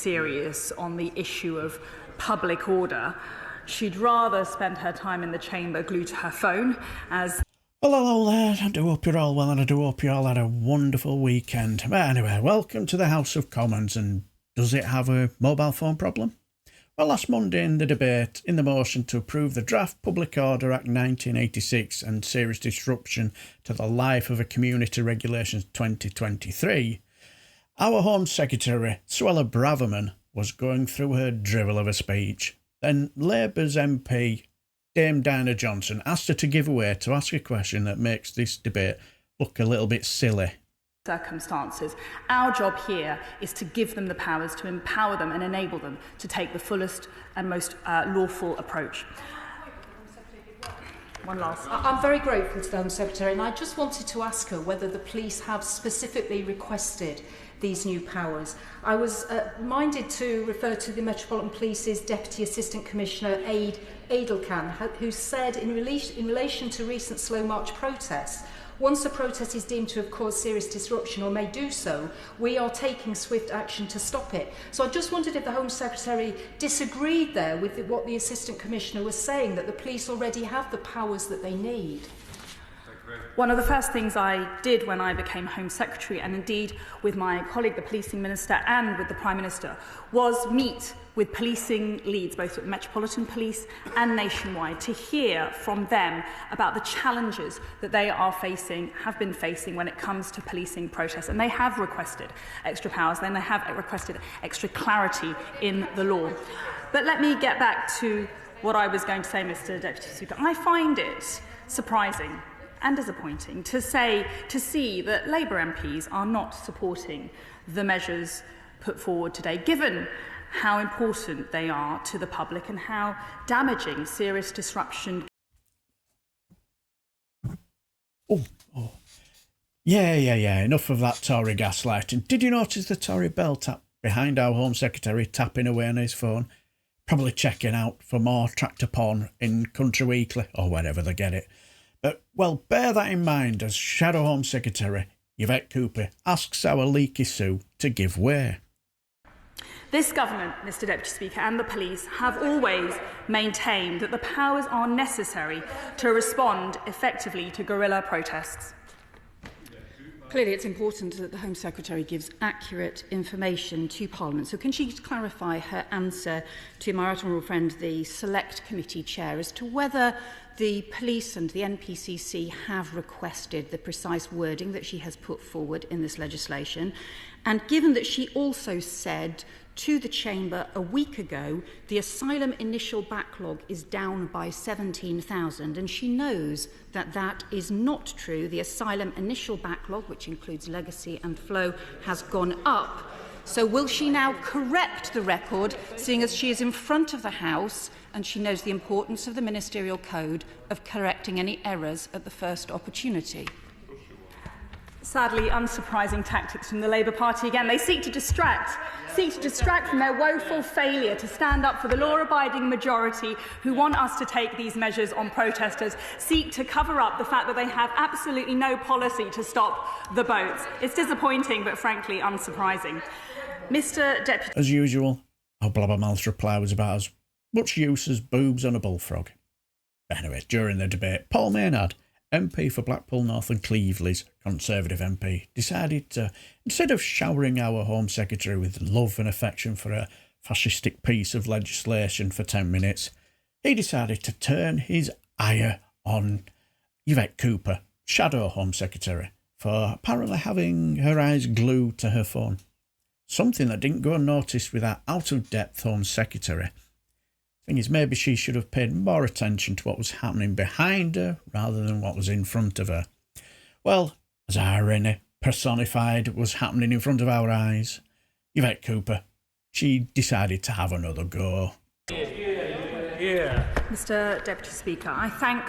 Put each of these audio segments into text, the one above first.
serious on the issue of public order. She'd rather spend her time in the chamber glued to her phone as... Well, hello there. I do hope you're all well, and I do hope you all had a wonderful weekend. But anyway, welcome to the House of Commons. And does it have a mobile phone problem? Well, last Monday in the debate, in the motion to approve the Draft Public Order Act 1986 and serious disruption to the life of a Community Regulations 2023, our Home Secretary Suella Braverman was going through her drivel of a speech. Then Labour's MP, Dame Diana Johnson, asked her to give way to ask a question that makes this debate look a little bit silly. Circumstances. Our job here is to give them the powers, to empower them and enable them to take the fullest and most lawful approach. One last. I'm very grateful to the Home Secretary, and I just wanted to ask her whether the police have specifically requested these new powers. I was minded to refer to the Metropolitan Police's Deputy Assistant Commissioner, Aid Adelkan, who said in relation to recent slow march protests, once a protest is deemed to have caused serious disruption or may do so, we are taking swift action to stop it. So I just wondered if the Home Secretary disagreed there with what the Assistant Commissioner was saying, that the police already have the powers that they need. One of the first things I did when I became Home Secretary, and indeed with my colleague, the Policing Minister, and with the Prime Minister, was meet with policing leads, both at Metropolitan Police and nationwide, to hear from them about the challenges that they are facing, have been facing when it comes to policing protests. And they have requested extra powers, then they have requested extra clarity in the law. But let me get back to what I was going to say, Mr. Deputy Speaker. I find it surprising and disappointing to see that Labour MPs are not supporting the measures put forward today, given how important they are to the public and how damaging serious disruption. Yeah. Enough of that Tory gaslighting. Did you notice the Tory bell tap behind our Home Secretary tapping away on his phone? Probably checking out for more tractor porn in Country Weekly or wherever they get it. But, well, bear that in mind as Shadow Home Secretary Yvette Cooper asks our leaky Sue to give way. This government, Mr. Deputy Speaker, and the police have always maintained that the powers are necessary to respond effectively to guerrilla protests. Clearly, it's important that the Home Secretary gives accurate information to Parliament. So can she clarify her answer to my right honourable friend, the Select Committee Chair, as to whether the police and the NPCC have requested the precise wording that she has put forward in this legislation? And given that she also said to the Chamber a week ago the asylum initial backlog is down by 17,000, and she knows that that is not true. The asylum initial backlog, which includes legacy and flow, has gone up. So will she now correct the record, seeing as she is in front of the House and she knows the importance of the ministerial code of correcting any errors at the first opportunity? Sadly, unsurprising tactics from the Labour Party again. They seek to distract from their woeful failure to stand up for the law-abiding majority who want us to take these measures on protesters, seek to cover up the fact that they have absolutely no policy to stop the boats. It's disappointing, but frankly unsurprising. Mr. Deputy... As usual, our blabbermouth's reply was about as much use as boobs on a bullfrog. Anyway, during the debate, Paul Maynard, MP for Blackpool North and Cleveley's Conservative MP, decided to, instead of showering our Home Secretary with love and affection for a fascistic piece of legislation for 10 minutes, he decided to turn his ire on Yvette Cooper, Shadow Home Secretary, for apparently having her eyes glued to her phone. Something that didn't go unnoticed with our out-of-depth Home Secretary. Thing is, maybe she should have paid more attention to what was happening behind her rather than what was in front of her. Well, as irony personified was happening in front of our eyes, Yvette Cooper, she decided to have another go. Mr. Deputy Speaker, I thank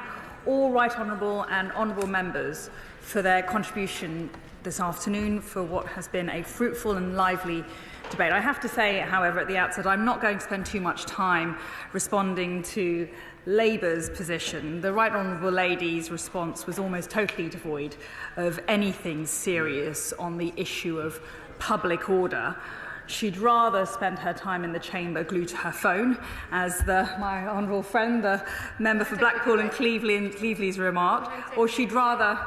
all right honourable and honourable members for their contribution this afternoon, for what has been a fruitful and lively debate. I have to say, however, at the outset, I'm not going to spend too much time responding to Labour's position. The Right Honourable Lady's response was almost totally devoid of anything serious on the issue of public order. she'd rather spend her time in the chamber glued to her phone, as my honourable friend, the member for Blackpool and Cleveley's remarked, or she'd rather...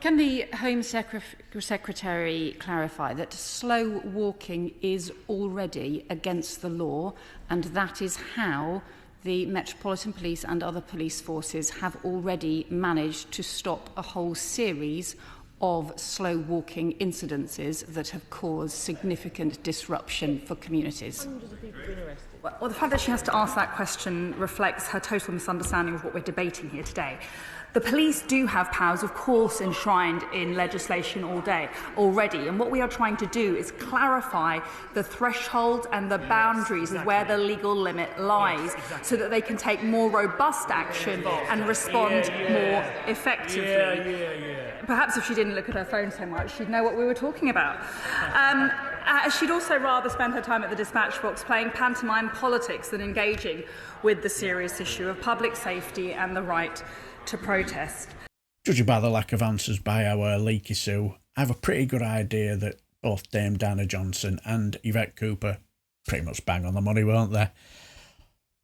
Can the Home Secretary clarify that slow walking is already against the law, and that is how the Metropolitan Police and other police forces have already managed to stop a whole series of slow walking incidences that have caused significant disruption for communities? Well, the fact that she has to ask that question reflects her total misunderstanding of what we're debating here today. The police do have powers, of course, enshrined in legislation already, and what we are trying to do is clarify the threshold and the boundaries of where the legal limit lies, so that they can take more robust action and respond more effectively. Perhaps if she didn't look at her phone so much, she'd know what we were talking about. She'd also rather spend her time at the dispatch box playing pantomime politics than engaging with the serious issue of public safety and the right to protest. Judging by the lack of answers by our Leaky Sue, I have a pretty good idea that both Dame Dana Johnson and Yvette Cooper pretty much bang on the money, weren't they?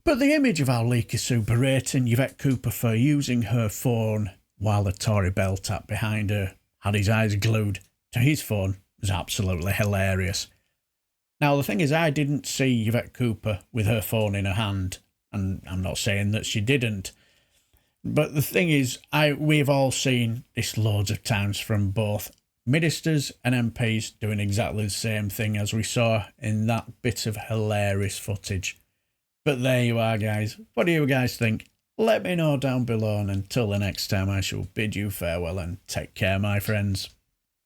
But the image of our Leaky Sue berating Yvette Cooper for using her phone while the Tory bell tap behind her had his eyes glued to his phone was absolutely hilarious. Now, the thing is, I didn't see Yvette Cooper with her phone in her hand, and I'm not saying that she didn't. But the thing is, we've all seen this loads of times from both ministers and MPs doing exactly the same thing as we saw in that bit of hilarious footage. But there you are, guys. What do you guys think? Let me know down below, and until the next time, I shall bid you farewell and take care, my friends.